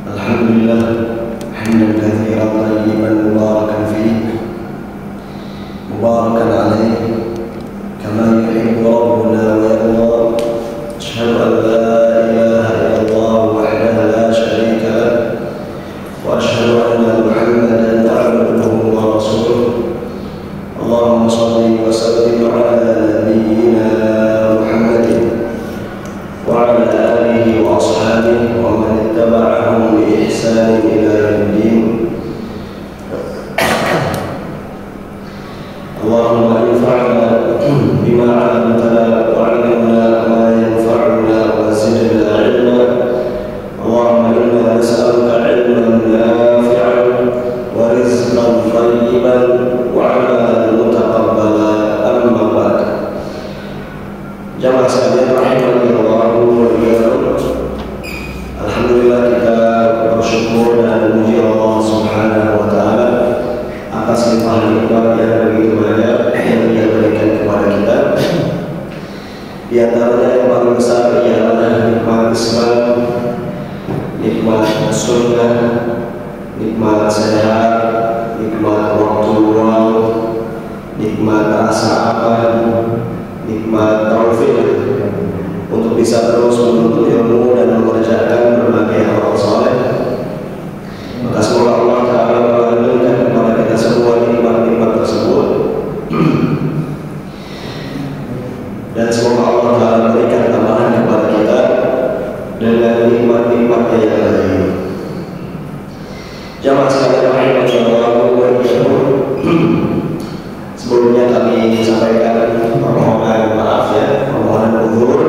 Alhamdulillah hamdan katsiran tayyiban mubarakan fihi mubarakan alaihi kama yuhibbu rabbuna wa yarda. Asyhadu an la ilaha illallah wahdahu la syarika lahu wa asyhadu anna Muhammadan abduhu wa rasuluh. Allahumma shalli wa sallim ala nabiyyina Muhammadin wa ala alihi wa ashabihi wa man ittaba'ahum bi ihsanin ila yaumiddin. Allahumma anfa'na bima 'allamtana wa 'allimna ma yanfa'una wa zidna 'ilma. Allahumma inna nas'aluka 'ilman nafi'an wa rizqan thayyiban wa 'amalan mutaqabbalan. Amma ba'd. Jamaah sekalian rahimahullah wa iyyakum. Alhamdulillah, kita bersyukur dan memuji Allah Subhanahu wa taala atas limpahan nikmat yang begitu banyak yang Dia berikan kepada kita. Di antaranya yang paling besar ialah nikmat Islam, nikmat sunnah, nikmat sehat, nikmat waktu luang, nikmat rasa aman, nikmat taufik untuk bisa terus menuntut ilmu dan mengerjakan berbagai amal saleh. Maka semoga Allah Ta'ala melanggengkan kepada kita semua nikmat-nikmat tersebut dan semoga Allah Ta'ala berikan tambahan kepada kita dengan nikmat-nikmatnya yang lain. Jamaah sekalian rahimahullah wa iyyakum. Sebelumnya kami sampaikan permohonan maaf ya, permohonan uzur.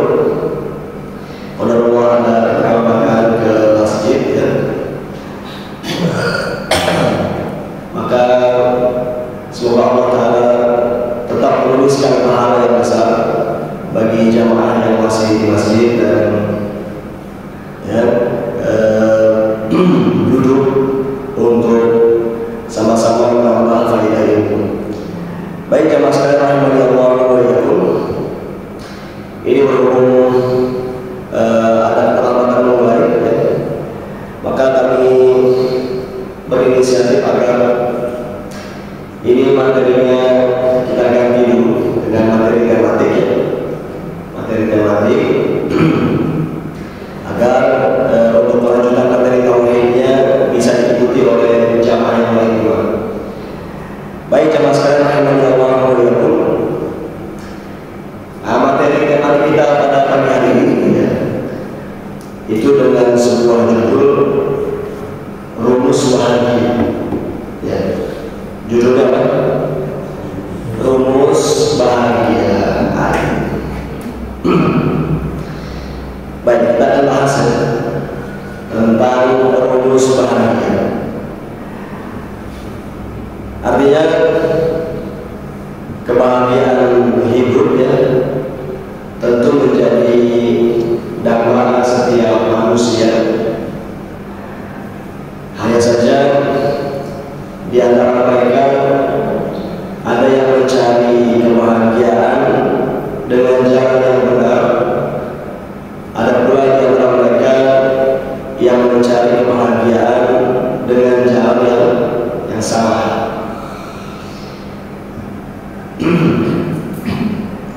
Mudah-mudahan ada keramaian ke masjid ya. Maka semoga Allah Ta'ala tetap menuliskan pahala yang besar bagi jamaah yang masih di masjid dan ya, duduk untuk sama-sama menambah faedah ilmu. Baik jamaah sekalian rahimahullah wa iyyakum. Ini berhubung ada perlambatan mulai ya, maka kami berinisiatif agar ini materinya kita ganti dulu dengan materi tematik ya, materi tematik agar untuk melanjutkan materi tauhidnya bisa diikuti oleh jamaah yang lain juga. Baik jamaah sekalian rahimahullah wa iyyakum. Materi tematik kita pada pagi hari ini ya, itu dengan sebuah judul Rumus Bahagia ya. Judulnya apa? Rumus Bahagia. Baik, kita akan bahas tentang rumus bahagia. Artinya kebahagiaan hidup ya tentu menjadi dambaan setiap manusia. Hanya saja di antara mereka ada yang mencari kebahagiaan dengan jalan yang benar, ada pula di antara mereka yang mencari kebahagiaan dengan jalan yang salah.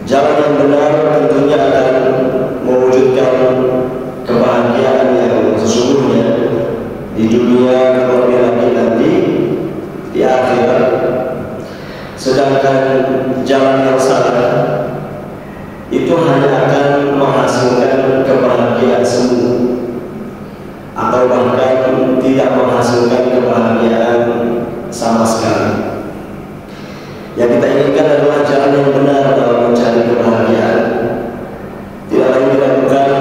Jalan yang benar tentunya akan mewujudkan kebahagiaan yang sesungguhnya di dunia, terlebih lagi nanti di akhirat. Sedangkan jalan yang salah itu hanya akan menghasilkan kebahagiaan semu atau bahkan tidak menghasilkan kebahagiaan sama sekali. Yang kita inginkan adalah jalan yang benar dalam mencari kebahagiaan. Tidak lain tidak bukan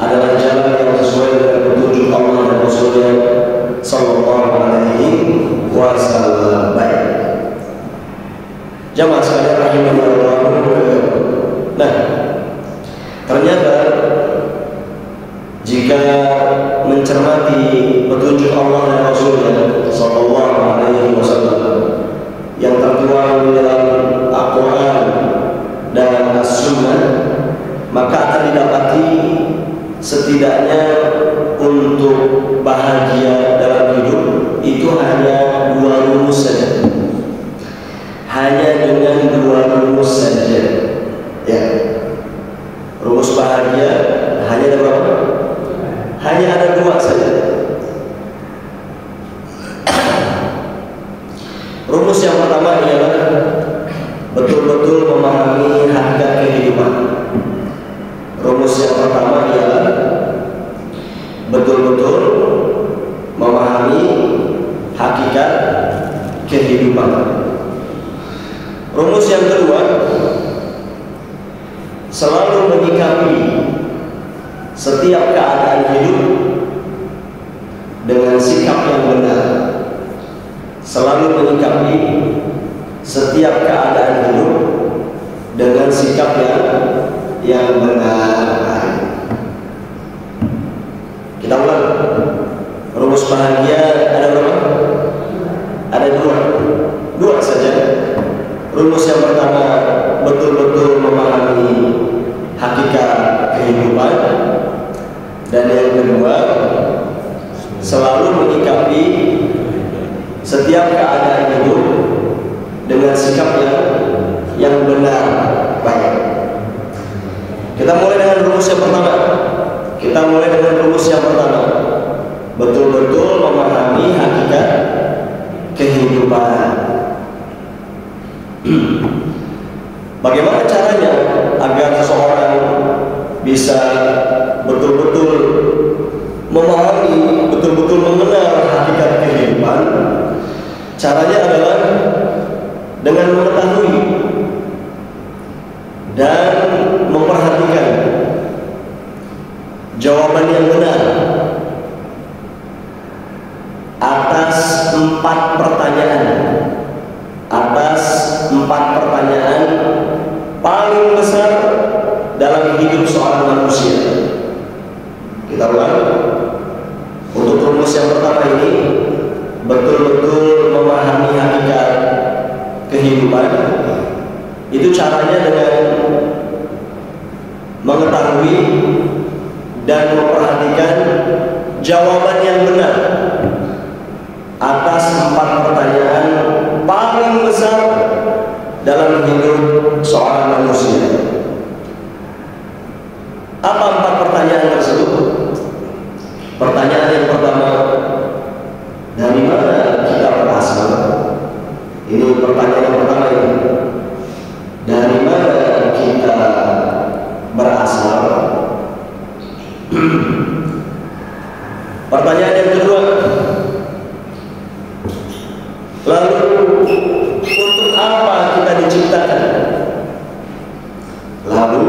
adalah jalan yang sesuai dengan petunjuk Allah dan Rasulnya Sallallahu Alaihi Wasallam. Baik, jamaah sekalian rahimahullah. Nah, ternyata jika mencermati petunjuk Allah dan Rasulnya Sallallahu Alaihi Wasallam yang tertuang di dalam Al-Quran dan As-Sunnah, maka akan didapati setidaknya untuk bahagia dalam hidup itu hanya 2 rumus saja. Hanya dengan 2 rumus saja. Ya. Rumus bahagia hanya ada berapa? Hanya ada 2 saja. Rumus yang pertama ialah betul-betul memahami hakikat kehidupan. Rumus yang pertama ialah betul-betul memahami hakikat kehidupan. Rumus yang kedua, selalu menyikapi setiap keadaan hidup dengan sikap yang benar. Selalu menyikapi setiap keadaan hidup dengan sikap yang benar. Kita ulang. Rumus bahagia ada berapa? Ada 2 saja. Rumus yang pertama, betul-betul memahami hakikat kehidupan. Dan yang kedua, selalu menyikapi setiap keadaan hidup dengan sikap yang benar. Baik. Kita mulai dengan rumus yang pertama. Betul-betul memahami hakikat kehidupan. Bagaimana caranya agar seseorang bisa betul-betul memahami, betul-betul mengenal hakikat kehidupan? Caranya adalah dengan mengetahui dan memperhatikan jawaban yang benar atas 4 pertanyaan. Atas 4 pertanyaan paling besar dalam hidup seorang manusia. Kita ulang. Untuk rumus yang pertama ini, betul-betul memahami hakikat kehidupan. Itu caranya dengan mengetahui dan memperhatikan jawaban yang benar atas 4 pertanyaan paling besar dalam hidup seorang manusia. Apa 4 pertanyaan tersebut? Pertanyaan yang pertama, dari mana kita berasal? Ini pertanyaan yang pertama ini. Dari mana kita berasal? Pertanyaan yang kedua, lalu untuk apa kita diciptakan? Lalu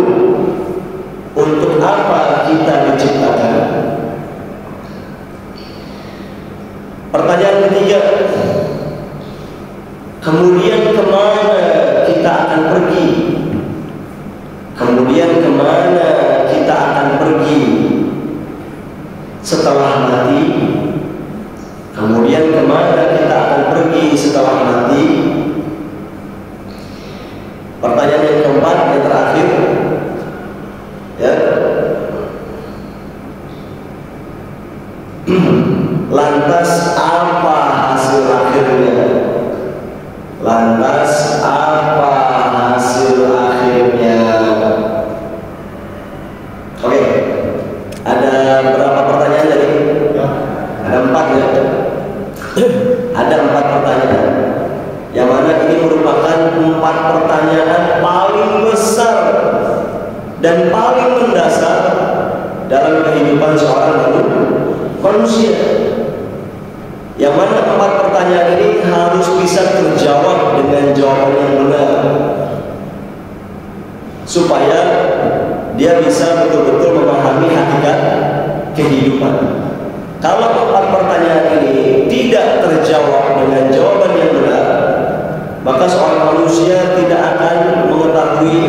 untuk apa kita diciptakan? Pertanyaan ketiga, kemudian kemana kita akan pergi? Kemudian kemana kita akan pergi setelah mati? Kemudian kemana kita akan pergi setelah mati? Pertanyaan yang keempat, yang terakhir, ya. Lantas apa hasil akhirnya? Lantas apa hasil akhirnya? Oke, ada berapa pertanyaan tadi? Ada 4 ya. Ada 4 pertanyaan. Yang mana ini merupakan 4 pertanyaan paling besar dan paling mendasar dalam kehidupan seorang manusia. Yang mana 4 pertanyaan ini harus bisa terjawab dengan jawaban yang benar, supaya dia bisa betul-betul memahami hakikat kehidupan. Kalau 4 pertanyaan ini tidak terjawab dengan jawaban yang benar, maka seorang manusia tidak akan mengetahui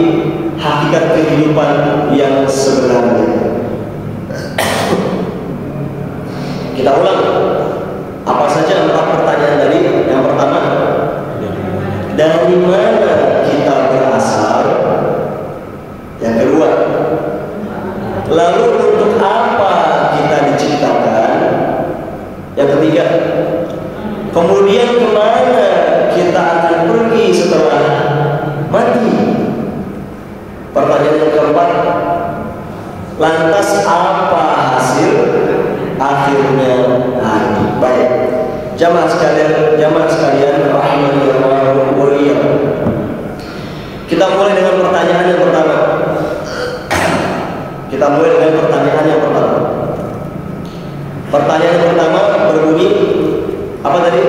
hakikat kehidupan yang sebenarnya. Kita ulang. Apa saja 4 pertanyaan tadi? Yang pertama, dari mana kita berasal? Yang kedua, Lalu untuk apa kita diciptakan? Yang ketiga, kemudian kemana kita akan pergi setelah mati? Pertanyaan yang keempat, lantas apa hasil akhirnya nanti? Baik, jamaah sekalian rahimani Allah wa iyyakum. Kita mulai dengan pertanyaan yang pertama. Pertanyaan yang pertama berbunyi apa tadi?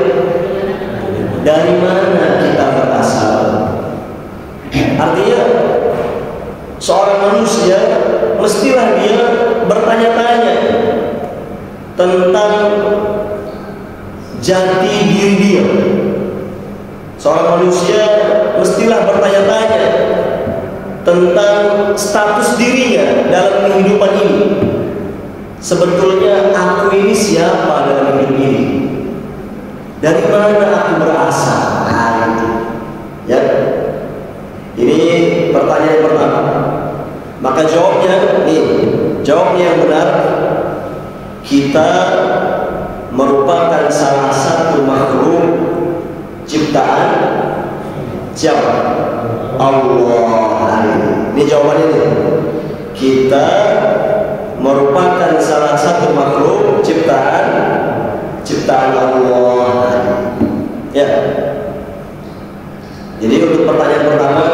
Dari mana kita berasal? Artinya seorang manusia mestilah dia bertanya-tanya tentang jati diri dia. Seorang manusia mestilah bertanya-tanya tentang status dirinya dalam kehidupan ini. Sebetulnya aku ini siapa dalam hidup ini? Dari mana aku berasal? Ya, ini pertanyaan pertama. Maka jawabnya yang benar, kita merupakan salah satu makhluk ciptaan siapa? Allah. Ini jawabannya nih. Kita merupakan salah satu makhluk ciptaan Allah. Ya. Jadi untuk pertanyaan pertama,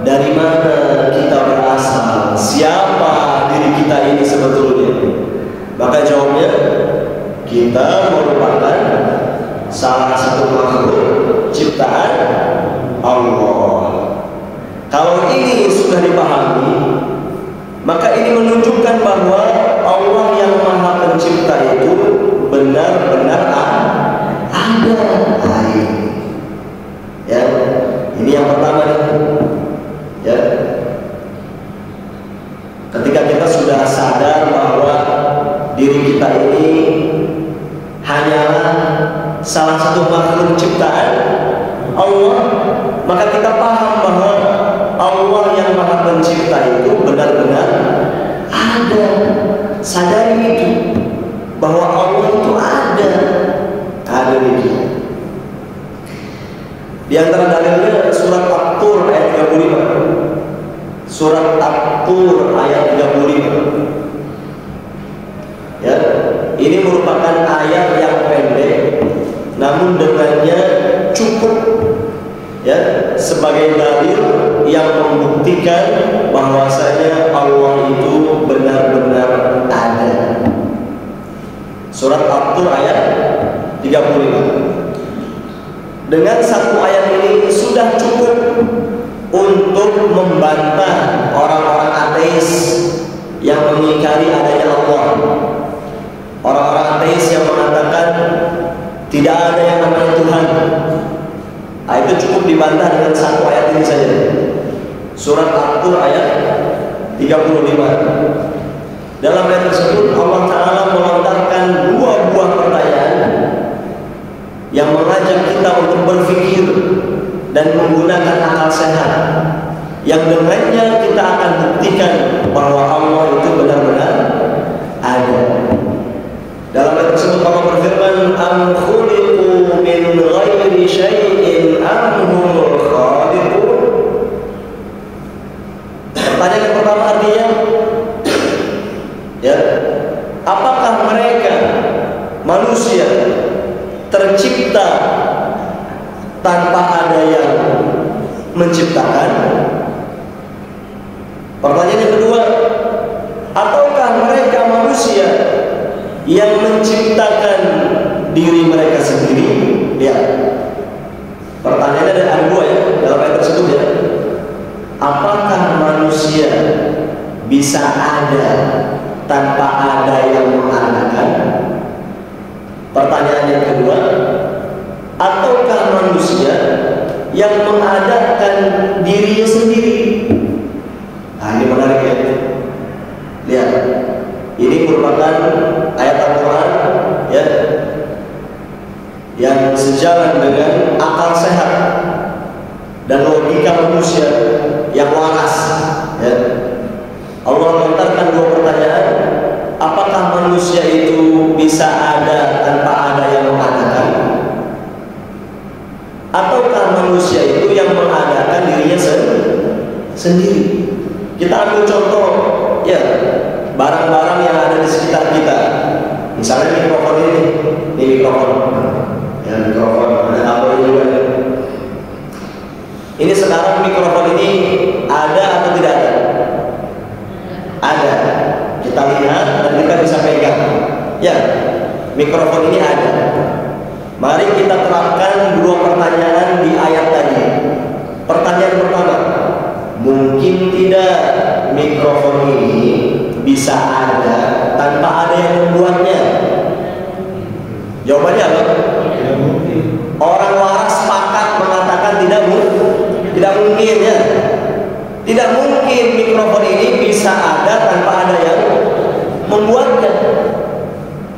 dari mana kita berasal? Siapa diri kita ini sebetulnya? Maka jawabnya, kita merupakan salah satu makhluk ciptaan Allah. Kalau ini sudah dipahami, maka ini menunjukkan bahwa Allah yang Maha Pencipta itu benar-benar ada. Ya, ini yang pertama. Ya, ketika kita sudah sadar bahwa diri kita ini hanyalah salah satu makhluk ciptaan Allah, maka kita paham bahwa Allah yang Maha Pencipta itu benar-benar ada. Sadari itu, bahwa Allah itu ada itu. Di antara dalilnya surat At-Tur ayat 35. Surat At-Tur ayat 35. Ya, ini merupakan ayat yang pendek, namun dengannya cukup ya sebagai dalil yang membuktikan bahwasanya Allah itu benar-benar ada. Surat At-Tur ayat 35. Dengan satu ayat ini sudah cukup untuk membantah orang-orang ateis yang mengingkari adanya Allah. Orang-orang ateis yang mengatakan tidak ada yang namanya Tuhan. Itu cukup dibantah dengan satu ayat ini saja. Surat At-Tur ayat 35. Dalam ayat tersebut Allah Ta'ala melontarkan dua buah pertanyaan yang mengajak kita untuk berpikir dan menggunakan akal sehat, yang dengannya kita akan buktikan bahwa Allah itu benar-benar ada. Dalam ayat tersebut Allah berfirman, am khuliqu min ghairi syai'in am humul khaliqun. Pertanyaan yang pertama artinya, ya, apakah mereka manusia tercipta tanpa ada yang menciptakan? Pertanyaan yang kedua, ataukah mereka manusia yang menciptakan diri mereka sendiri? Ya, pertanyaannya ada dua ya dalam ayat tersebut ya. Apakah manusia bisa ada tanpa ada yang mengadakan? Pertanyaan yang kedua, ataukah manusia yang mengadakan dirinya sendiri? Ini menarik ya. Lihat, ini merupakan ayat Al-Quran ya, yang sejalan dengan akal sehat dan logika manusia yang waras ya. Allah melontarkan dua pertanyaan ambil contoh, ya, barang-barang yang ada di sekitar kita. Misalnya mikrofon ini mikrofon, ya mikrofon, ada kabel juga. Ini sekarang mikrofon ini ada atau tidak ada? Ada. Kita lihat dan kita bisa pegang. Ya, mikrofon ini ada. Mari kita terapkan dua pertanyaan di ayat tadi. Pertanyaan pertama, mungkin tidak mikrofon ini bisa ada tanpa ada yang membuatnya? Jawabannya apa? Orang waras sepakat mengatakan tidak mungkin, ya. Tidak mungkin mikrofon ini bisa ada tanpa ada yang membuatnya.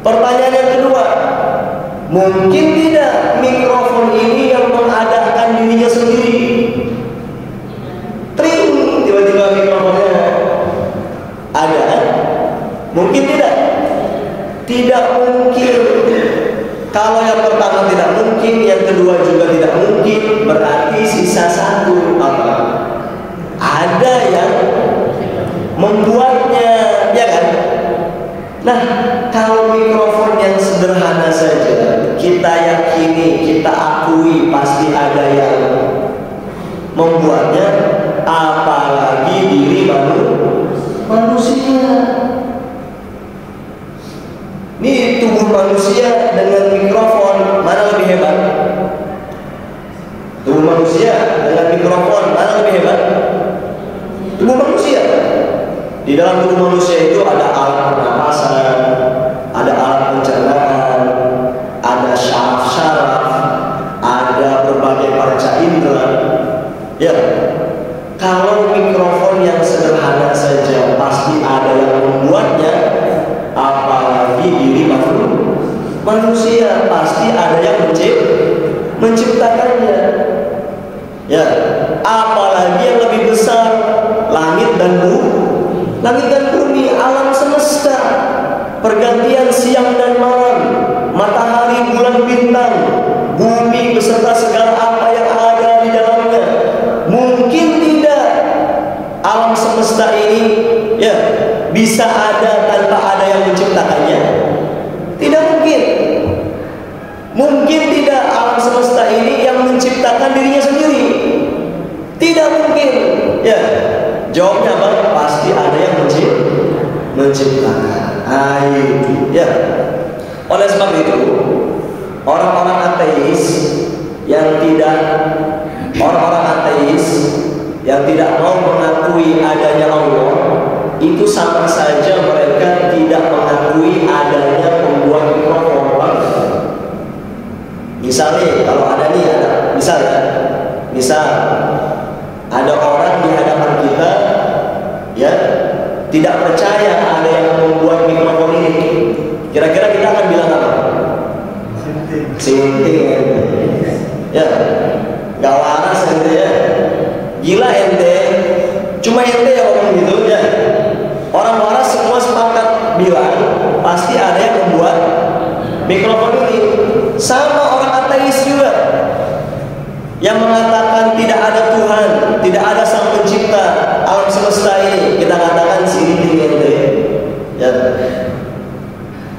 Pertanyaan yang kedua, mungkin tidak mikrofon ini yang mengadakan dirinya sendiri? Tring, tiba-tiba mikrofonnya ada. Mungkin tidak? Tidak mungkin. Kalau yang pertama tidak mungkin, yang kedua juga tidak mungkin, berarti sisa satu apa? Ada yang membuatnya, ya kan? Nah, kalau mikrofon yang sederhana saja kita yakini, kita akui pasti ada yang membuatnya, apalagi diri manusia. Ini tubuh manusia dengan mikrofon, mana lebih hebat? Tubuh manusia dengan mikrofon, mana lebih hebat? Tubuh manusia. Di dalam tubuh manusia itu ada alat pernapasan, ada alat pencernaan, ada syaraf-syaraf, ada berbagai panca indera. Ya, kalau mikrofon yang sederhana saja pasti ada yang membuatnya, apalagi diri manusia pasti ada yang menciptakannya. Ya, apalagi yang lebih besar, langit dan bumi, alam semesta, pergantian siang dan malam, matahari, bulan, bintang, bumi beserta segala apa yang ada di dalamnya. Mungkin tidak alam semesta ini, ya, bisa ada tanpa ada yang menciptakannya? Tidak mungkin. Mungkin tidak alam semesta ini yang menciptakan dirinya sendiri? Tidak mungkin. Ya, jawabnya apa? Pasti ada yang menciptakan. Itu, ya. Oleh sebab itu, orang-orang ateis yang tidak mau mengakui adanya Allah, itu sama saja mereka tidak mengakui adanya pembuat mikrofon. Misalnya, kalau ada nih, misal ada orang di hadapan kita, ya, tidak percaya ada yang membuat mikrofon ini. Kira-kira kita akan bilang apa? Sinting, ya, gak waras ente, ya, gila ente, cuma ente yang ngomong gitu, ya. Orang waras semua sepakat bilang pasti ada yang membuat mikrofon ini. Sama orang ateis juga yang mengatakan tidak ada Tuhan, tidak ada Sang Pencipta alam semesta ini, kita katakan sinting ente, ya.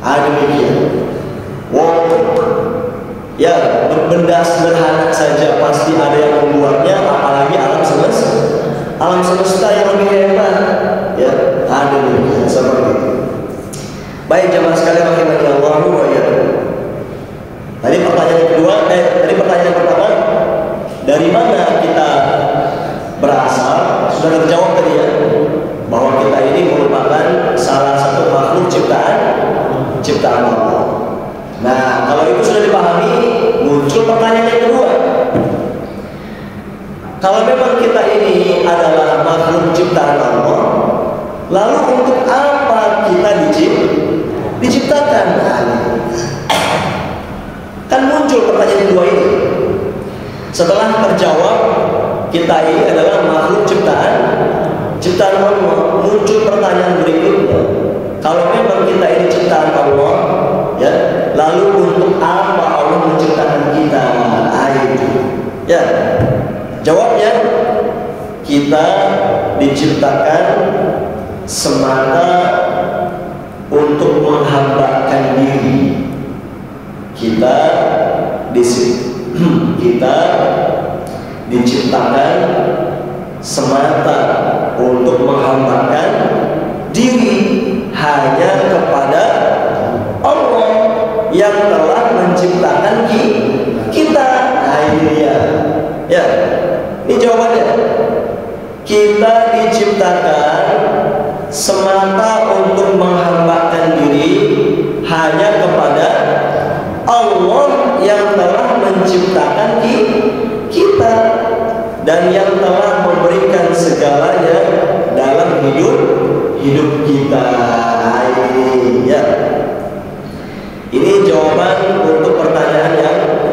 Demikian. Ya, benda sederhana saja pasti ada yang membuatnya, apalagi alam semesta yang lebih hebat, ya. Demikian, seperti itu. Baik jemaah sekalian rahimani Allah wa iyyakum. Tadi pertanyaan pertama, dari mana kita berasal? Sudah terjawab tadi, ya, bahwa kita ini merupakan salah satu makhluk ciptaan Allah. Nah, kalau itu sudah dipahami, muncul pertanyaan yang kedua. Kalau memang kita ini adalah makhluk ciptaan Allah, lalu untuk apa kita diciptakan? Kan muncul pertanyaan kedua ini. Setelah terjawab kita ini adalah makhluk ciptaan Allah, muncul pertanyaan berikutnya. Kalau memang kita ini ciptaan Allah, ya, lalu untuk apa Allah menciptakan kita? Ya, jawabnya, kita diciptakan semata untuk menghambakan diri. Kita diciptakan semata untuk menghambakan diri hanya kepada Allah yang telah menciptakan kita. Nah, ini dia. Ya, ini jawabannya. Kita diciptakan semata untuk menghambakan diri hanya kepada Allah yang telah menciptakan kita dan yang telah memberikan segalanya dalam hidup kita. Ini ya. Ini jawaban untuk pertanyaan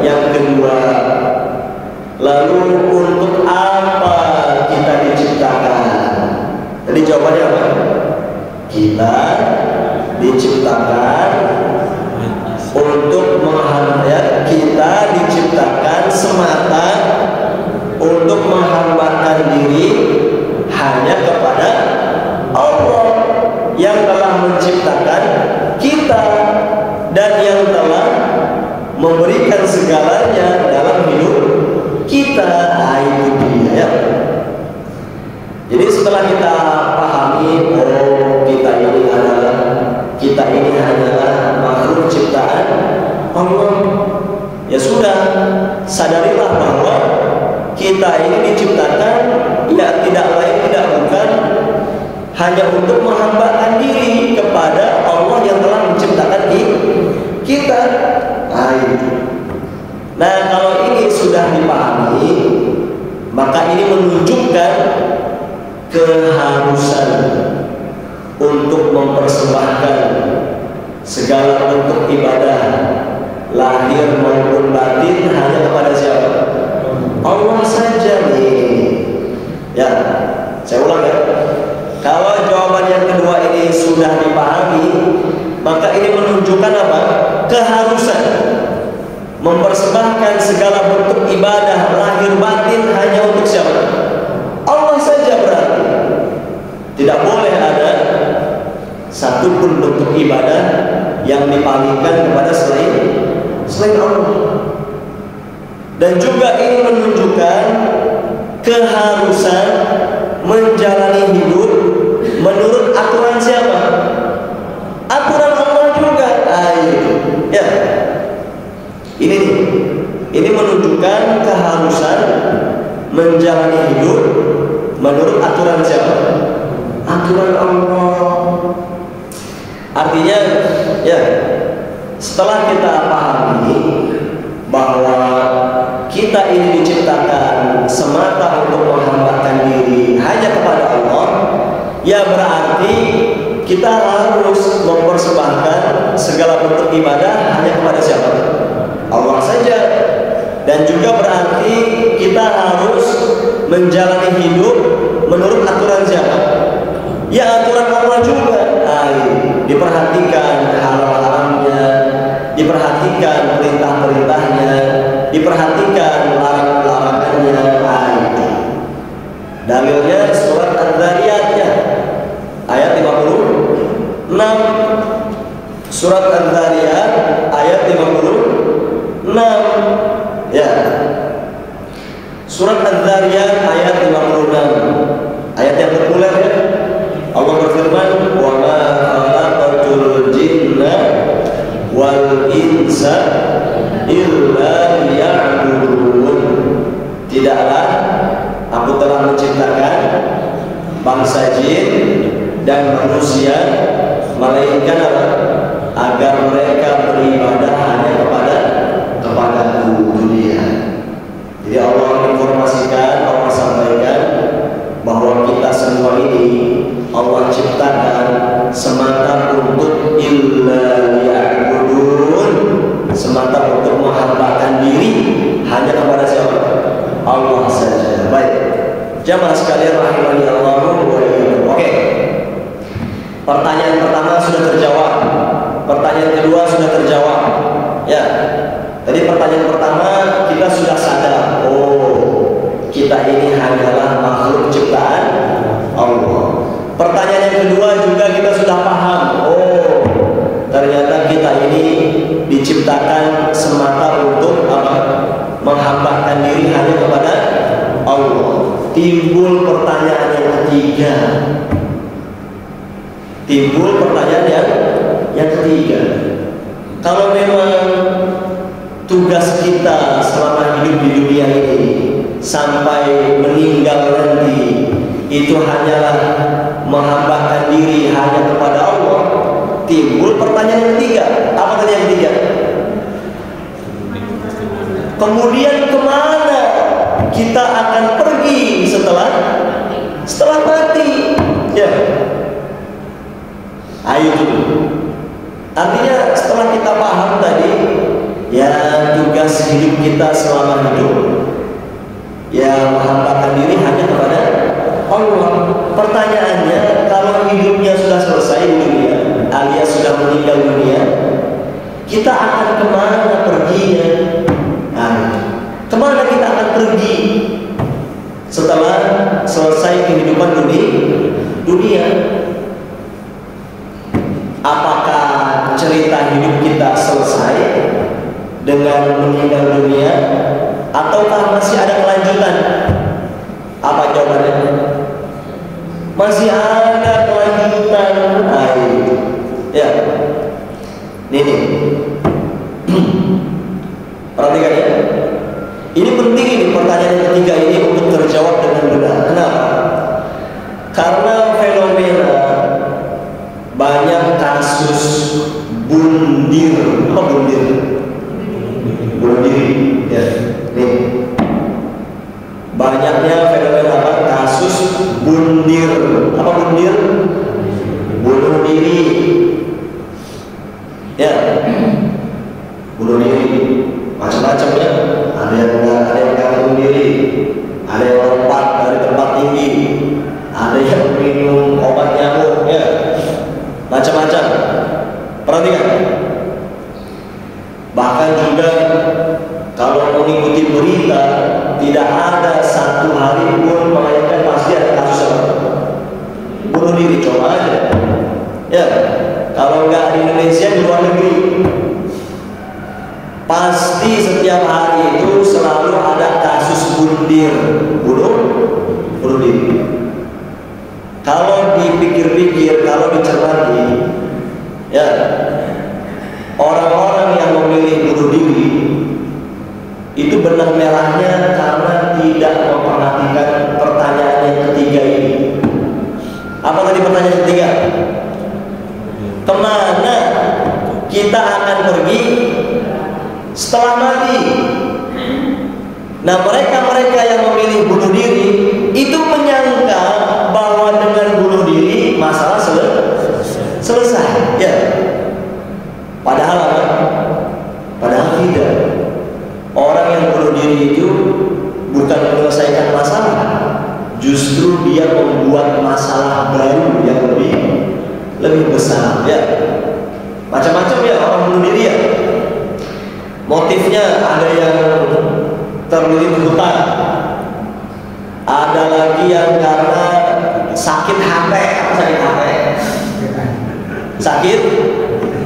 yang kedua. Lalu untuk apa kita diciptakan? Jadi jawabannya apa? Kita diciptakan untuk menghambakan. Kita diciptakan semata untuk menghambakan diri hanya kepada Allah yang telah menciptakan kita dan yang telah memberikan segalanya dalam hidup kita. Itu dia ya. Jadi setelah kita pahami, oh kita ini hanyalah makhluk ciptaan Allah, ya sudah, sadarilah bahwa kita ini diciptakan ya tidak lain tidak bukan hanya untuk menghambakan diri kepada Allah yang telah menciptakan kita. Nah, kalau ini sudah dipahami, maka ini menunjukkan keharusan untuk mempersembahkan segala bentuk ibadah lahir maupun batin hanya kepada siapa? Allah saja nih. Ya, saya ulang ya. Kalau jawaban yang kedua ini sudah dipahami, maka ini menunjukkan apa? Keharusan mempersembahkan segala bentuk ibadah lahir batin hanya untuk siapa? Allah saja. Berarti tidak boleh ada satupun bentuk ibadah yang dipalingkan kepada selain Allah. Dan juga ini menunjukkan keharusan menjalani hidup menurut aturan siapa? Aturan Allah juga. Ya. Ini menunjukkan keharusan menjalani hidup menurut aturan siapa? Aturan Allah. Artinya, ya, setelah kita pahami bahwa kita ini diciptakan semata untuk menghambakan diri hanya kepada Allah, ya berarti kita harus mempersembahkan segala bentuk ibadah hanya kepada siapa? Allah saja. Dan juga berarti kita harus menjalani hidup menurut aturan siapa? Ya aturan Allah juga. Diperhatikan halal-haramnya, diperhatikan perintah-perintahnya, diperhatikan larangan-larangannya. Dalilnya surat Adz-Dzariyat ya, ayat 56. Surat Adz-Dzariyat ayat 56 ya. Surat Adz-Dzariyat ayat 56, ayat yang populer ya. Allah berfirman, "Wa ma khalaqatul jinna wal insa illa liya'budun." Tidaklah aku telah menciptakan bangsa jin dan manusia melainkan agar mereka beribadah hanya kepadaku dunia. Jadi Allah menginformasikan, Allah sampaikan bahwa kita semua ini Allah ciptakan semata untuk illa liya'budun, semata untuk menghambakan diri hanya kepada siapa? Allah saja. Baik, jamaah sekalian rahimani Allah wa iyyakum. Oke. Pertanyaan pertama sudah terjawab. Pertanyaan kedua sudah terjawab. Ya. Tadi pertanyaan pertama kita sudah sadar, oh, kita ini hanyalah makhluk ciptaan Allah. Pertanyaan yang kedua juga kita sudah paham. Oh, ternyata kita ini diciptakan semata untuk apa? Menghambakan diri hanya kepada Allah. Timbul pertanyaan yang ketiga. Timbul pertanyaan yang ketiga. Kalau memang tugas kita selama hidup di dunia ini sampai meninggal nanti itu hanyalah menghambakan diri hanya kepada Allah, timbul pertanyaan yang ketiga. Apa tadi yang ketiga? Kemudian kemana kita akan pergi setelah mati? Ya, ayo dulu. Artinya setelah kita paham tadi, ya tugas hidup kita selama hidup, ya menghambakan diri hanya kepada Allah. Pertanyaannya, kalau hidupnya sudah selesai di dunia, alias sudah meninggal dunia, kita akan kemana perginya? Nah, kemana kita akan pergi setelah selesai kehidupan dunia? Apakah cerita hidup kita selesai dengan meninggal dunia, ataukah masih ada kelanjutan? Apa jawabannya? Masih ada kelanjutan. Ya, ini perhatikan ya. Ini penting, ini pertanyaan yang ketiga ini untuk terjawab dengan benar. Kenapa? Karena fenomena banyak kasus bundir. Apa bundir? Bunuh diri. Ya, nih. Banyaknya fenomena apa? Kasus bundir. Apa bundir? Bunuh diri. Ya, bunuh diri. Macam-macam ya. Ada yang gantung diri, ada yang lompat dari tempat tinggi, ada yang minum obat nyamuk, ya, macam-macam. Perhatikan. Bahkan juga kalau mengikuti berita, tidak ada satu hari pun melainkan pasti ada kasus apa? Bunuh diri. Coba aja. Ya, kalau nggak di Indonesia, di luar negeri, pasti setiap hari itu selalu ada kasus bundir, bunuh diri. Kalau dipikir-pikir, kalau dicermati, ya, orang-orang yang memilih bunuh diri itu benang merahnya karena tidak memperhatikan pertanyaan yang ketiga ini. Apa tadi pertanyaan ketiga? Kemana kita akan pergi setelah mati? Nah, mereka yang memilih bunuh diri itu menyangka bahwa dengan bunuh diri masalah selesai. Ya. Padahal tidak. Orang yang bunuh diri itu bukan menyelesaikan masalah, justru dia membuat masalah baru yang lebih besar. Ya. Macam-macam ya orang bunuh diri ya. Motifnya ada yang terlilit hutang, ada lagi yang karena sakit hati,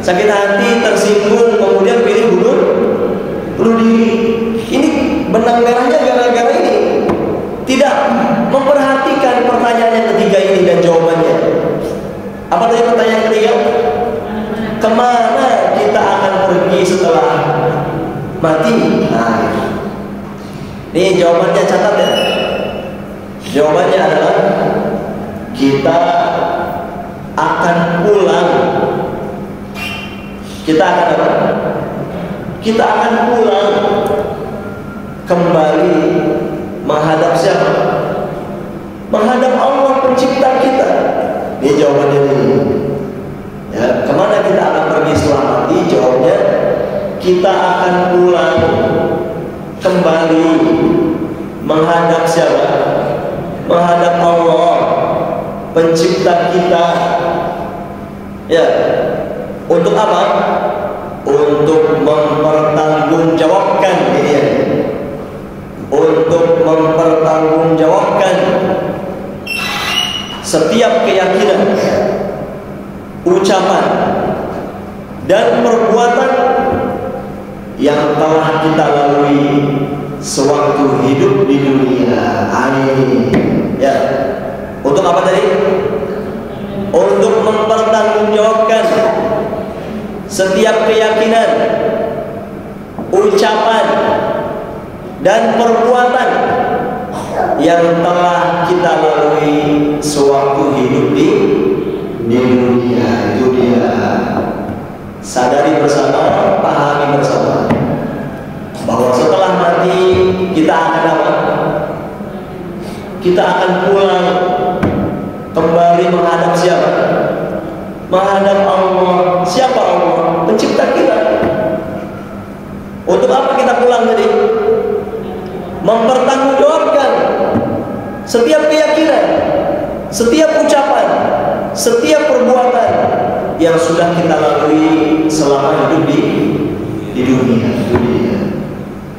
sakit hati, tersinggung, kemudian pilih bunuh diri. Ini benang merahnya gara-gara ini tidak memperhatikan pertanyaan yang ketiga ini dan jawabannya. Apa tadi pertanyaan ketiga? Kemana kita akan pergi setelah mati? Nah, ini jawabannya, catat ya. Jawabannya adalah kita akan pulang. Kita akan apa? Kita akan pulang kembali menghadap siapa? Menghadap Allah pencipta kita. Ini jawabannya ini. Ya, kemana kita akan pergi setelah mati? Jawabnya, kita akan pulang kembali menghadap siapa? Menghadap Allah pencipta kita. Ya, untuk apa? Untuk mempertanggungjawabkan ini. Untuk mempertanggungjawabkan setiap keyakinan, ucapan, dan perbuatan yang telah kita lalui sewaktu hidup di dunia. Ya. Untuk apa tadi? Untuk mempertanggungjawabkan setiap keyakinan, ucapan, dan perbuatan yang telah kita lalui sewaktu hidup di dunia. Itu dia. Sadari bersama, pahami bersama bahwa setelah mati kita akan apa? Kita akan pulang kembali menghadap siapa? Menghadap Allah. Siapa Allah? Pencipta kita. Untuk apa kita pulang tadi? Mempertanggungjawabkan setiap keyakinan, setiap ucapan, setiap perbuatan yang sudah kita lalui selama hidup di dunia.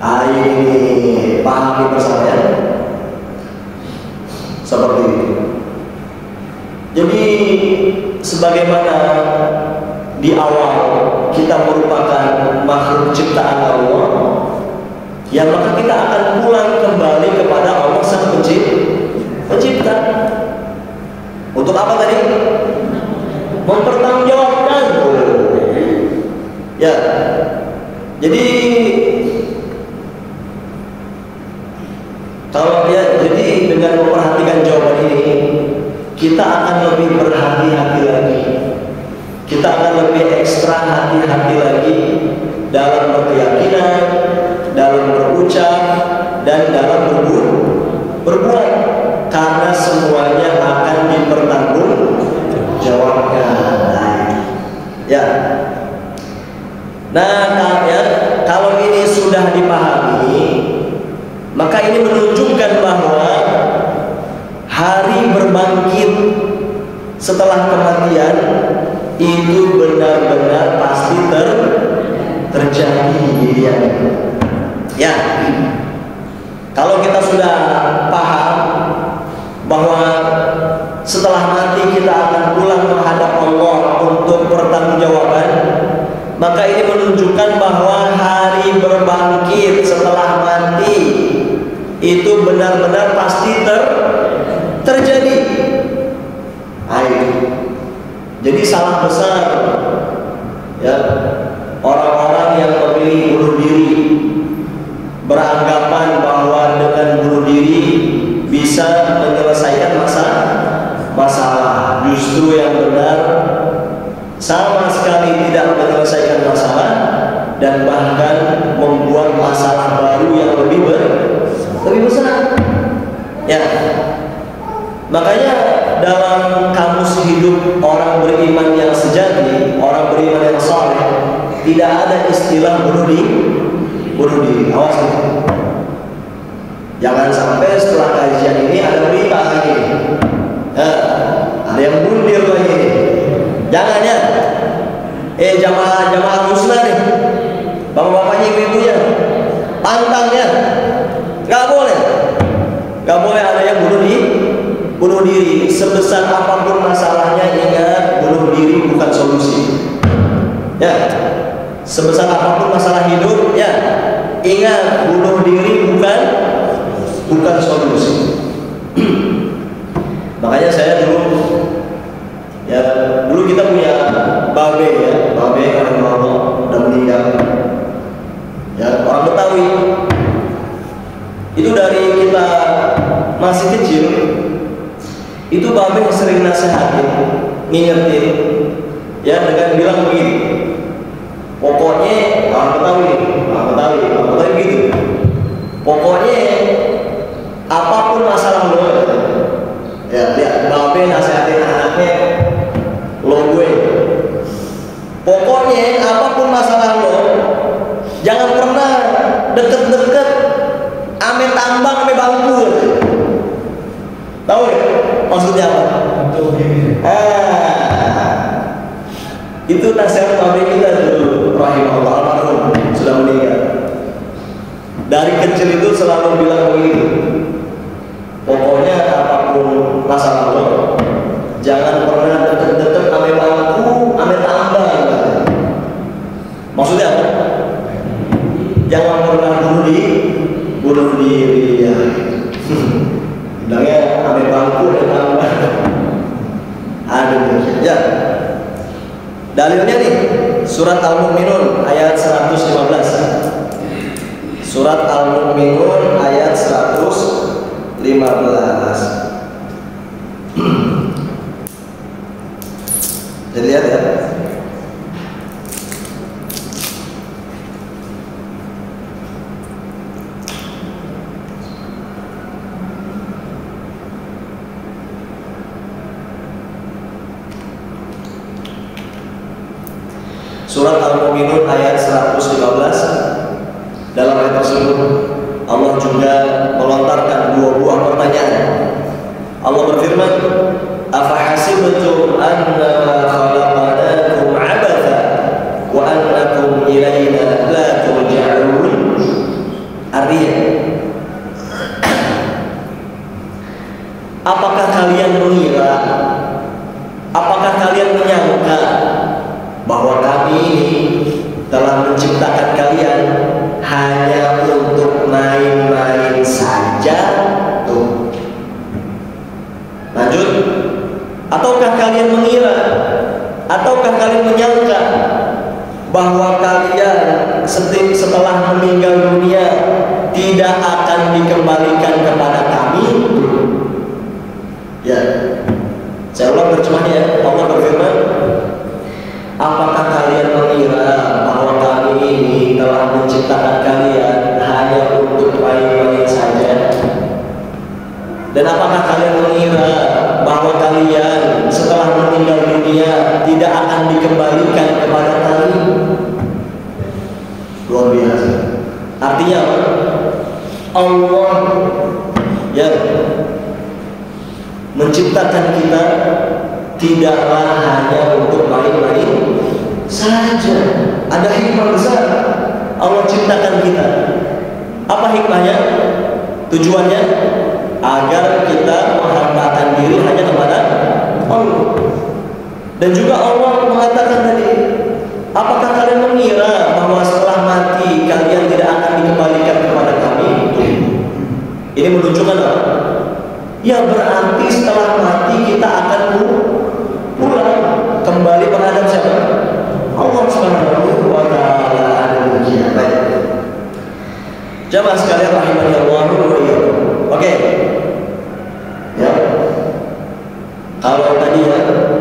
Ini pahami bersama ya. Seperti itu. Jadi sebagaimana di awal kita merupakan makhluk ciptaan Allah, ya maka kita akan pulang kembali kepada Allah Sang Pencipta. Untuk apa tadi? Mempertanggungjawabkan. Ya. Jadi jadi dengan memperhatikan jawaban ini, kita akan lebih berhati-hati lagi. Kita akan lebih ekstra hati-hati lagi dalam berkeyakinan, dalam berucap, dan dalam berbuat, karena semuanya akan dipertanggungjawabkan. Ya. Nah, kalau ini sudah dipahami, maka ini menunjukkan bahwa hari berbangkit setelah kematian itu benar-benar pasti terjadi. Ya. Kalau kita sudah paham bahwa setelah mati kita akan pulang menghadap Allah untuk pertanggungjawaban, maka ini menunjukkan bahwa hari berbangkit setelah mati itu benar-benar pasti terjadi. Jadi salah besar ya orang-orang yang memilih bunuh diri, beranggapan bahwa dengan bunuh diri bisa menyelesaikan masalah. Justru yang benar sama sekali tidak menyelesaikan masalah, dan bahkan membuat masalah baru yang lebih besar. Ya. Makanya dalam kamus hidup orang beriman yang sejati, orang beriman yang saleh, tidak ada istilah bunuh diri. Awas nih. Jangan sampai setelah kajian ini ada berita lagi. Ada yang bundir lagi. Jangan ya. Jamaah musnah nih, bapak-bapaknya, ibu-ibunya, pantangnya, nggak boleh ada yang bunuh diri. Sebesar apapun masalahnya, ingat bunuh diri bukan solusi. Ya, sebesar apapun masalah hidup, ya ingat bunuh diri bukan solusi. Makanya saya dulu kita punya babe karena Allah udah meninggal. Ya, orang Betawi. Itu dari kita masih kecil, itu babe sering nasihatin, ngingetin, ya dengan bilang begini. Pokoknya orang Betawi gitu. Pokoknya apapun masalah lo, ya lihat babe nasihatin anaknya, lo gue. Pokoknya apapun masalah lo, jangan pernah deket-deket ame tambang, ame bangku. Tahu ya maksudnya apa? Itu nasihat babe kita dulu, rahimahullah, almarhum, sudah meninggal. Dari kecil itu selalu bilang begini, pokoknya apapun masalah lo, Jangan pernah deket-deket ame bangku, ame tambah. Maksudnya apa? Jangan pernah bunuh diri ya. Bilangnya ame bangku ame tambah. Aduh ya. Dalilnya nih, surat Al-Mu'minun ayat 115. Surat Al-Mu'minun ayat 115. Jadi lihat ya. Surat Al-Mu'minun ayat 115. Dalam ayat tersebut Allah juga melontarkan dua buah pertanyaan. Allah berfirman, "Afahasibtum annama khalaqnakum 'abatha wa annakum ilaina la turja'un?" Artinya, apakah kalian mengira, apakah kalian menyangka bahwa kami telah menciptakan kalian hanya untuk main-main saja? Tuh. Lanjut. Ataukah kalian mengira, ataukah kalian menyangka bahwa kalian setelah meninggal dunia tidak akan dikembalikan kepada kami? Ya. Saya ulang terjemahnya ya. Allah berfirman, apakah kalian mengira bahwa kami ini telah menciptakan kalian hanya untuk main-main saja? Dan apakah kalian mengira bahwa kalian setelah meninggal dunia tidak akan dikembalikan kepada kami? Luar biasa. Artinya apa? Allah ya menciptakan kita tidaklah hanya untuk main-main saja. Ada hikmah besar Allah ciptakan kita. Apa hikmahnya? Tujuannya agar kita menghambakan diri hanya kepada Allah. Dan juga Allah mengatakan tadi, apakah kalian mengira bahwa setelah mati kalian tidak akan dikembalikan kepada kami? Ini menunjukkan apa? Ya berarti setelah mati kita akan pulang kembali menghadap siapa? Allah Subhanahu wa taala. Jamaah sekalian rahimani Allah wa iyyakum. Oke. Ya. Kalau tadi ya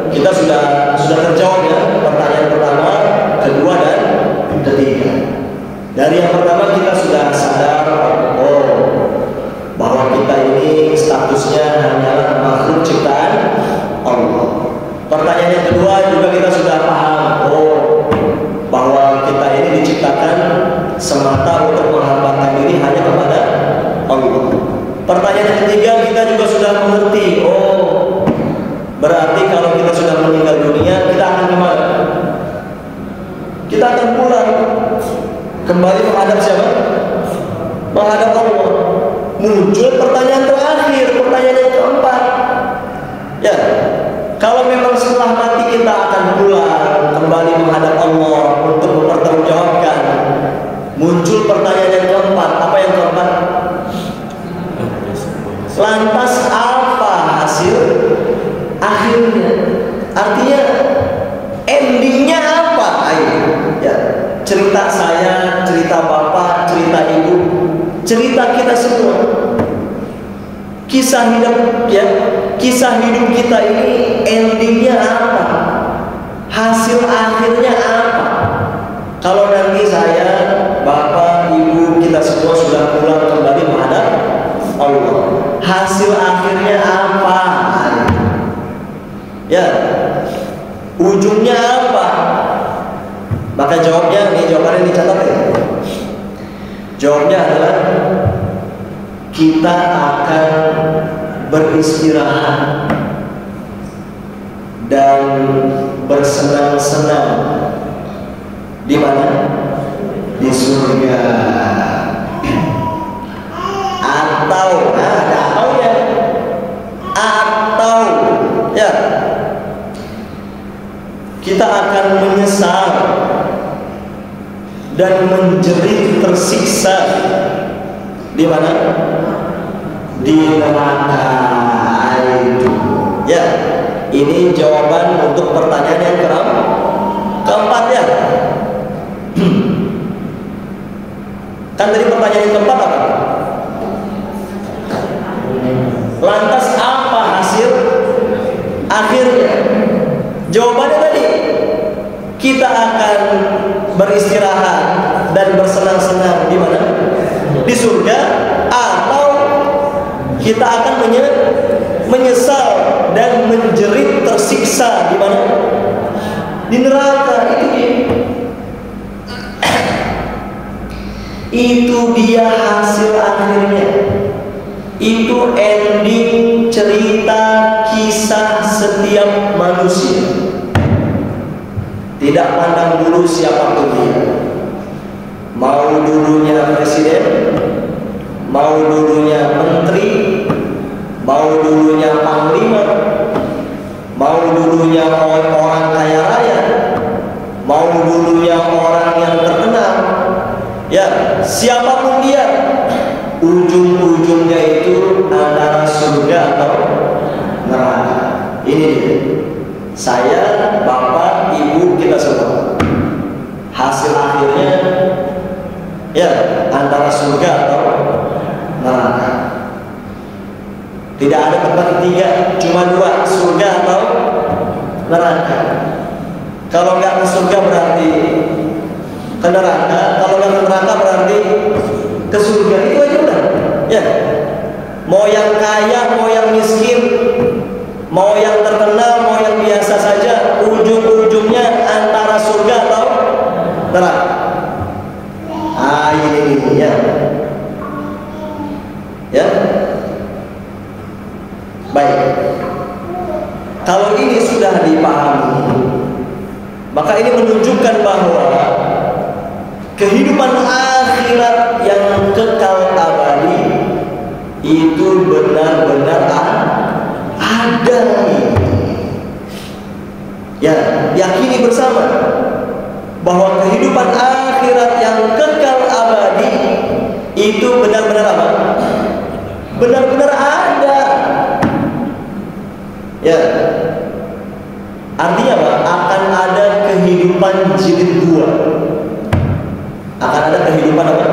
kita sudah terjawab ya pertanyaan pertama, kedua dan ketiga. Dari yang pertama kita sudah sadar bahwa kita ini statusnya hanyalah makhluk ciptaan Allah. Pertanyaan yang kedua juga kita sudah paham bahwa kita ini diciptakan semata untuk menghambakan diri hanya kepada Allah. Pertanyaan yang ketiga kita juga sudah mengerti, berarti kalau kita sudah meninggal dunia kita akan kemana? Kita akan pulang kembali menghadap siapa? Menghadap Allah. Muncul pertanyaan terakhir, pertanyaan yang keempat. Ya, kalau memang setelah mati kita akan pulang kembali menghadap Allah untuk mempertanggungjawabkan, muncul pertanyaan yang keempat. Apa yang keempat? Lantas apa hasil akhirnya? Artinya endingnya apa? Ayo, ya, cerita saya, cerita bapak, cerita ibu, cerita kita semua, kisah hidup ya, kisah hidup kita ini endingnya apa? Hasil akhirnya apa? Kalau nanti saya, bapak, ibu, kita semua sudah pulang kembali menghadap Allah, hasil akhirnya apa? Ya, ujungnya apa? Maka jawabnya, jawabannya dicatat ya. Jawabnya adalah kita akan beristirahat dan bersenang-senang di mana? Di surga. Atau ada ataunya. Atau ya kita akan menyesal dan menjerit tersiksa di mana? Di neraka. Ya, ini jawaban untuk pertanyaan yang keempat ya. Kan tadi pertanyaan yang keempat apa? Lantas apa hasil akhirnya? Jawabannya tadi, kita akan beristirahat dan bersenang-senang di mana? Di surga, atau kita akan menyesal dan menjerit tersiksa di mana? Di neraka. Itu dia hasil akhirnya. Itu ending cerita kisah setiap manusia. Tidak pandang dulu siapapun dia. Mau dulunya presiden, mau dulunya menteri, mau dulunya panglima, mau dulunya orang kaya raya, mau dulunya orang yang terkenal, ya siapapun dia, ujung-ujungnya itu antara surga atau neraka. Ini dia. Saya, bapak, ibu, kita semua, hasil akhirnya ya antara surga atau neraka. Tidak ada tempat ketiga, cuma dua, surga atau neraka. Kalau nggak ke surga berarti ke neraka, kalau nggak ke neraka berarti ke surga. Itu aja udah. Ya, mau yang kaya, mau yang miskin, mau yang terkenal, mau yang biasa saja, ujung-ujungnya antara surga atau neraka. Ini ya. Ya. Baik. Kalau ini sudah dipahami, maka ini menunjukkan bahwa kehidupan akhirat yang kekal abadi itu benar-benar ada. Ya, yakini bersama bahwa kehidupan akhirat yang kekal abadi itu benar-benar apa? Benar-benar ada. Ya. Artinya apa? Akan ada kehidupan jilid 2. Akan ada kehidupan apa?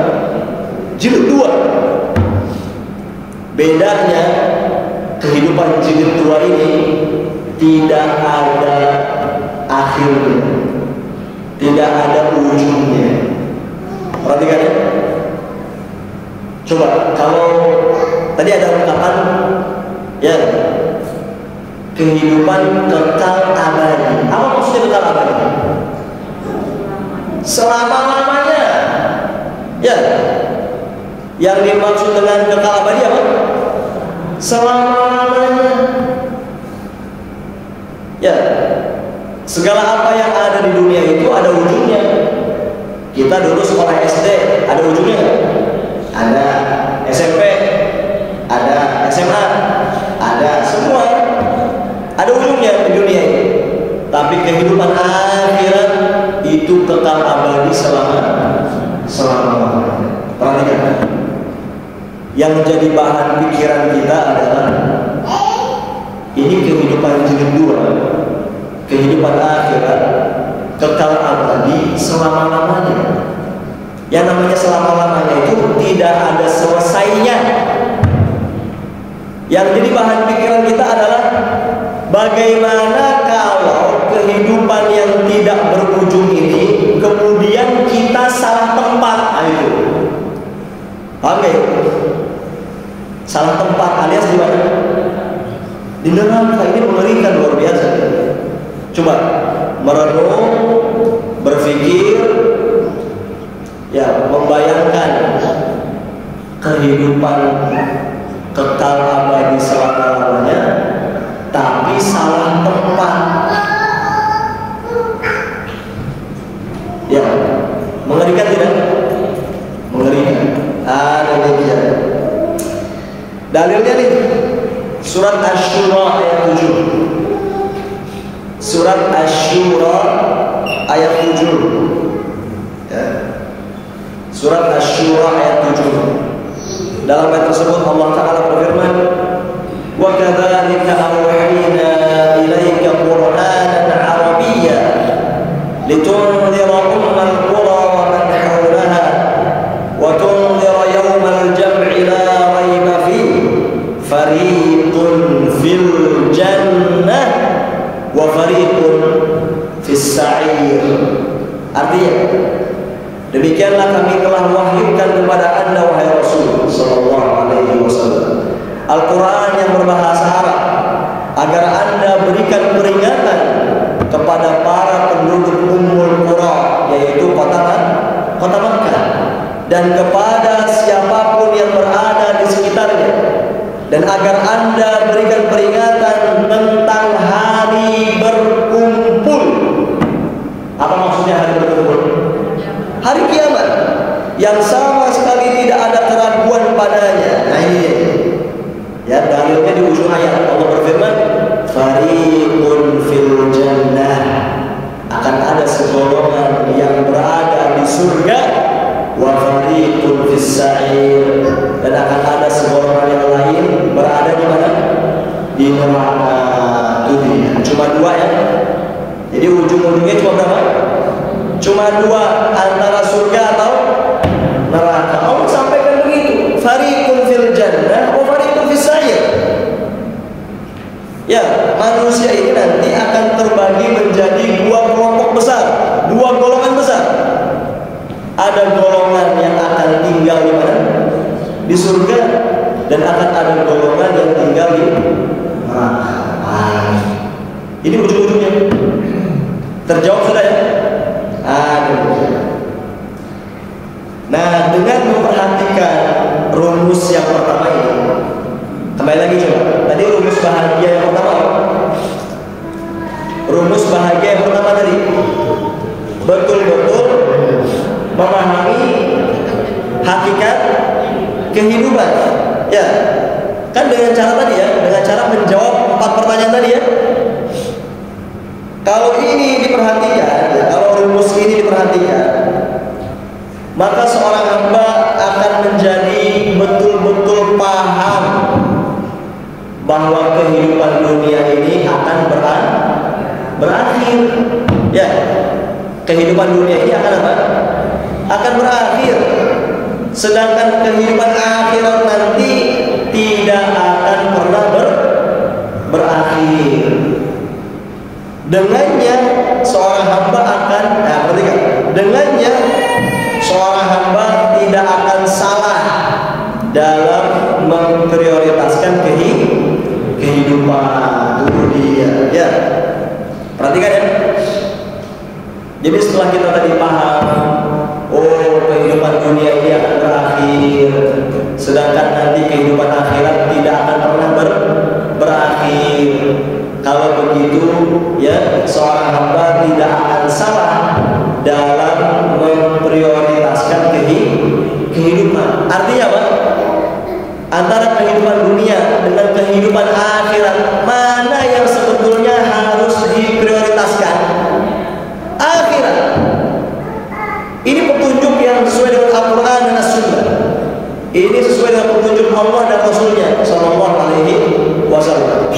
Jilid 2. Bedanya kehidupan jilid 2 ini tidak ada akhirnya, tidak ada ujungnya. Perhatikan ya. Coba kalau tadi ada ungkapan ya, kehidupan kekal abadi. Apa maksudnya kekal abadi? Selama-lamanya. Ya. Yang dimaksud dengan kekal abadi apa? Selama-lamanya. Ya. Segala apa yang ada di dunia itu ada ujungnya. Kita dulu sekolah SD, ada ujungnya nggak? Ada SMP, ada SMA, ada semua. Ada ujungnya di dunia ini. Tapi kehidupan akhirat itu kekal abadi selama-lamanya. Perhatikan. Yang menjadi bahan pikiran kita adalah ini kehidupan jilid 2, kehidupan akhirat kekal abadi selama-lamanya. Yang namanya selama-lamanya itu tidak ada selesainya. Yang jadi bahan pikiran kita adalah bagaimana kalau kehidupan yang tidak berujung ini kemudian kita salah tempat. Itu paham ya? Salah tempat alias di mana? Di neraka. Ini mengerikan luar biasa. Coba merenung, berpikir, ya membayangkan kehidupan kekal abadi selama-lamanya, tapi salah tempat. Ya, mengerikan tidak? Mengerikan. Ini dia. Dalilnya nih, surat Asy-Syura ayat 7. surat Asy-Syura ayat 7. Ya. Surat Asy-Syura ayat 7. Dalam ayat tersebut Allah Ta'ala berfirman, "Wa kadzalika awhayna ilaika Qur'anan 'arabiyyan litunzira ummal qura wa man hawlaha wa tunzira yawmal jam'i la rayba fihi fariqun fil jannah wa fariqun fis sa'ir." Artinya, demikianlah kami telah wahyukan kepada Anda wahai Rasul sallallahu alaihi wasallam Al-Qur'an yang berbahasa Arab agar Anda berikan peringatan kepada para penduduk Ummul Qura, yaitu kota Makkah, dan kepada siapapun yang berada di sekitarnya, dan agar Anda berikan peringatan tentang hari berkumpul. Apa maksudnya hari berkumpul? Hari kiamat yang sama sekali tidak ada keraguan padanya. Nah ini ya, dalilnya di ujung ayat Allah berfirman, fariqun fil jannah, akan ada segolongan yang berada di surga, wa fariqun fis sa'ir, dan akan ada segolongan yang lain berada di mana? Di neraka dunia. Cuma dua ya. Jadi ujung-ujungnya cuma berapa? Cuma dua, antara surga atau neraka. Allah sampaikan begitu, fariqun fil jannah wa fariqun fis sa'ir. Ya, manusia ini nanti akan terbagi menjadi dua kelompok besar, dua golongan besar. Ada golongan yang akan tinggal di mana? Di surga, dan akan ada golongan yang tinggal di neraka. Ini ujung-ujungnya. Terjawab sudah ya? Nah, dengan memperhatikan rumus yang pertama ini, kembali lagi coba. Tadi rumus bahagia yang pertama apa? Rumus bahagia yang pertama tadi, betul-betul memahami hakikat kehidupan. Ya, kan dengan cara tadi ya, dengan cara menjawab 4 pertanyaan tadi ya. Kalau ini diperhatikan, ya, kalau rumus ini diperhatikan, maka seorang hamba akan menjadi betul-betul paham bahwa kehidupan dunia ini akan berakhir. Ya, kehidupan dunia ini akan apa? Akan berakhir. Sedangkan kehidupan akhirat nanti tidak akan pernah berakhir. Dengannya seorang hamba akan, dengannya seorang hamba tidak akan salah dalam memprioritaskan kehidupan dunia. Ya, perhatikan ya. Jadi setelah kita tadi paham, oh kehidupan dunia ini akan berakhir, sedangkan nanti kehidupan akhirat tidak akan pernah berakhir. Kalau begitu, ya, seorang hamba tidak akan salah dalam memprioritaskan kehidupan. Artinya apa? Antara kehidupan dunia dengan kehidupan akhirat, mana yang sebetulnya harus diprioritaskan? Akhirat. Ini petunjuk yang sesuai dengan Al-Quran dan As-Sunnah. Ini sesuai dengan petunjuk Allah dan Rasulnya Sallallahu Alaihi Wasallam.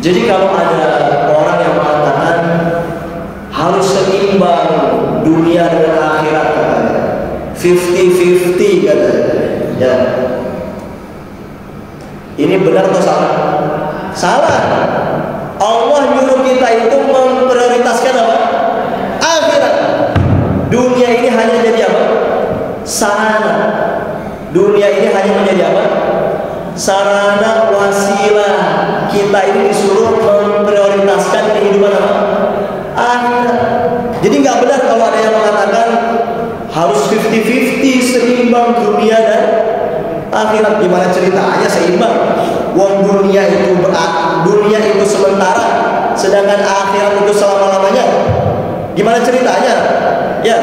Jadi kalau ada orang yang mengatakan harus seimbang dunia dengan akhirat, katanya 50-50 katanya, ya, ini benar atau salah? Salah. Allah nyuruh kita itu memprioritaskan apa? Akhirat. Dunia ini hanya jadi apa? Sarana. Dunia ini hanya menjadi apa? Sarana, wasilah. Kita ini disuruh memprioritaskan kehidupan apa? Akhirat. Jadi nggak benar kalau ada yang mengatakan harus 50-50 seimbang dunia dan akhirat. Gimana ceritanya seimbang? Wong dunia itu sementara, sedangkan akhirat itu selama-lamanya. Gimana ceritanya? Ya,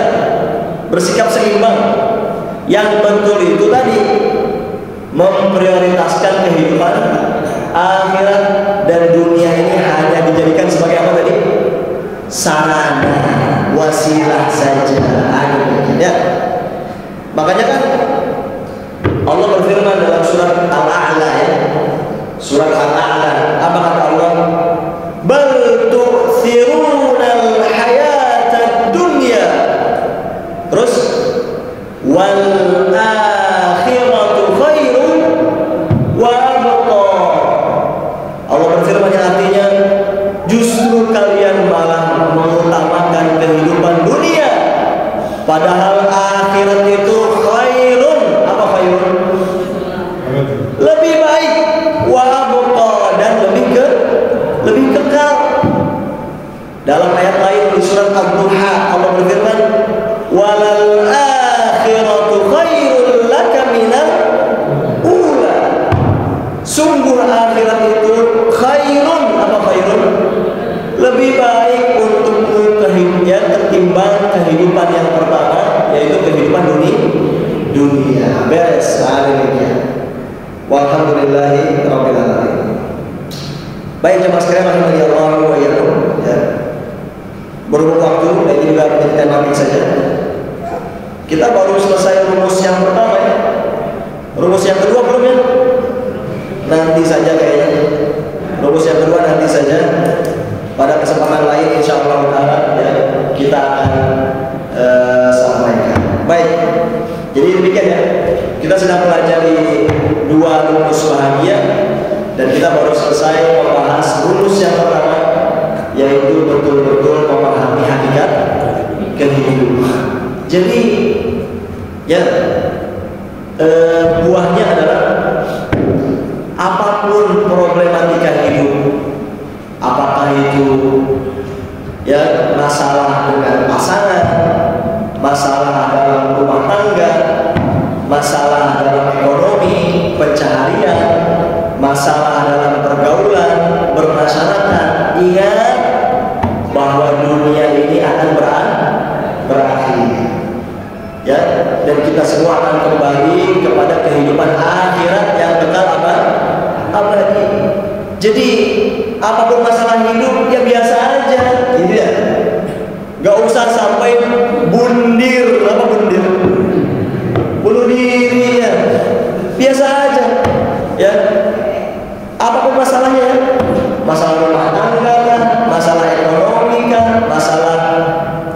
bersikap seimbang. Yang betul itu tadi memprioritaskan kehidupan akhirat, dan dunia ini hanya dijadikan sebagai apa tadi? Sarana, wasilah saja. Ya. Makanya kan Allah berfirman dalam surat Al-A'la ya. Surat Al-A'la, apa kata Allah? Bal tu'thirunal hayatad dunya. Terus wal akhiratu khairun wa abqa. Allah berfirman yang artinya justru kalian malah mengutamakan kehidupan dunia, padahal akhirat itu khairun. Apa khairun? Lebih baik. Wa abqa, dan lebih kekal. Dalam ayat lain di surat Ad-Duha Allah berfirman walal akhiratu khairul laka minal ula. Sungguh akhirat itu khairun. Apa khairun? Lebih baik untukmu ketimbang kehidupan yang pertama, yaitu kehidupan dunia. Beres. Walhamdulillahi rabbil alamin. Baik jemaah sekalian rahimani Allah wa iyyakum ya. Berhubung waktu dan ini juga menjadi tematik saja. Kita baru selesai rumus yang pertama ya. Rumus yang kedua belum ya? Nanti saja kayaknya. Rumus yang kedua nanti saja. Pada kesempatan lain insyaallah taala ya kita akan sampaikan. Baik. Jadi demikian ya. Kita sedang pelajari 2 rumus bahagia dan kita baru selesai membahas rumus yang pertama, yaitu betul-betul memahami hakikat kehidupan. Jadi ya buahnya adalah apapun problematika hidup, apakah itu ya masalah dengan pasangan, masalah dalam rumah tangga, masalah dalam ekonomi, pencaharian, masalah dalam pergaulan, bermasyarakat, ingat bahwa dunia ini akan berakhir. Ya, dan kita semua akan kembali kepada kehidupan akhirat yang kekal abadi. Jadi apapun masalah hidup ya biasa aja, gitu ya. Gak usah sampai bundir. Apa bundir? Bunuh diri ya. Biasa aja. Ya. Apapun masalahnya ya. Masalah rumah tangga kan, masalah ekonomi kan, masalah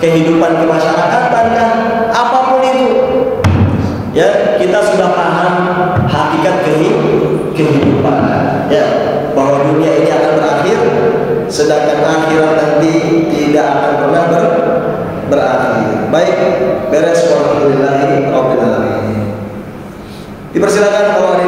kehidupan kemasyarakatan kan, apapun itu. Ya, kita sudah paham hakikat kehidupan. Ya, bahwa dunia ini akan berakhir, sedangkan akhirat nanti tidak akan pernah berakhir. Baik, beres. Walhamdulillahi rabbil alamin. Dipersilakan kalau ada